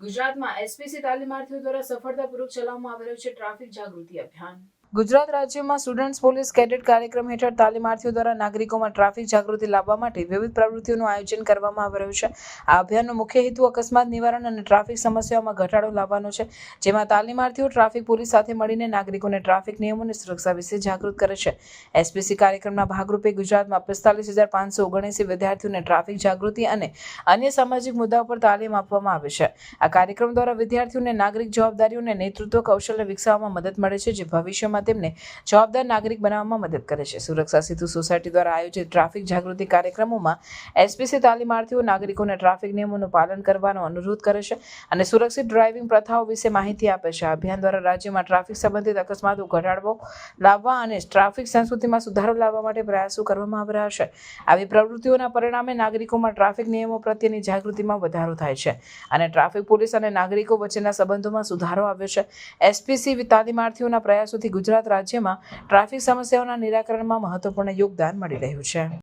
ગુજરાતમાં એસપીસી તાલીમાર્થીઓ દ્વારા સફળતાપૂર્વક ચલાવવામાં આવી રહ્યું છે ટ્રાફિક જાગૃતિ અભિયાન। ગુજરાત રાજ્યમાં સ્ટુડન્ટ્સ પોલીસ કેડેટ કાર્યક્રમ હેઠળ તાલીમાર્થીઓ દ્વારા નાગરિકોમાં ટ્રાફિક જાગૃતિ લાવવા માટે વિવિધ પ્રવૃત્તિઓનું આયોજન કરવામાં આવી રહ્યું છે। આ અભિયાનનો મુખ્ય હેતુ અકસ્માત નિવારણ અને ટ્રાફિક સમસ્યાઓમાં ઘટાડો લાવવાનો છે, જેમાં તાલીમાર્થીઓ ટ્રાફિક પોલીસ સાથે મળીને નાગરિકોને ટ્રાફિક નિયમો અને સુરક્ષા વિશે જાગૃત કરે છે। એસપીસી કાર્યક્રમના ભાગરૂપે ગુજરાતમાં 45,579 વિદ્યાર્થીઓને ટ્રાફિક જાગૃતિ અને અન્ય સામાજિક મુદ્દાઓ પર તાલીમ આપવામાં આવે છે। આ કાર્યક્રમ દ્વારા વિદ્યાર્થીઓને નાગરિક જવાબદારીઓ અને નેતૃત્વ કૌશલ્ય વિકસાવવામાં મદદ મળે છે, જે ભવિષ્યમાં તેમને જવાબદાર નાગરિક બનાવવામાં મદદ કરે છે। સુરક્ષા સેતુ સોસાયટી દ્વારા આયોજિત ટ્રાફિક જાગૃતિ કાર્યક્રમોમાં એસપીસી તાલીમાર્થીઓ નાગરિકોને ટ્રાફિક નિયમોનું પાલન કરવાનો અનુરોધ કરે છે અને સુરક્ષિત ડ્રાઇવિંગ પ્રથાઓ વિશે માહિતી આપે છે। આ અભિયાન દ્વારા રાજ્યમાં ટ્રાફિક સંબંધિત અકસ્માતો ઘટાડવો લાવવા અને ટ્રાફિક સંસ્કૃતિમાં સુધારો લાવવા માટે પ્રયાસો કરવામાં આવી રહ્યા છે। આવી પ્રવૃત્તિઓના પરિણામે નાગરિકોમાં ટ્રાફિક નિયમો પ્રત્યેની જાગૃતિમાં વધારો થાય છે અને ટ્રાફિક પોલીસ અને નાગરિકો વચ્ચેના સંબંધોમાં સુધારો આવ્યો છે। એસપીસી તાલીમાર્થીઓના પ્રયાસોથી ગુજરાત રાજ્યમાં ટ્રાફિક સમસ્યાઓના નિરાકરણમાં મહત્વપૂર્ણ યોગદાન મળી રહ્યું છે।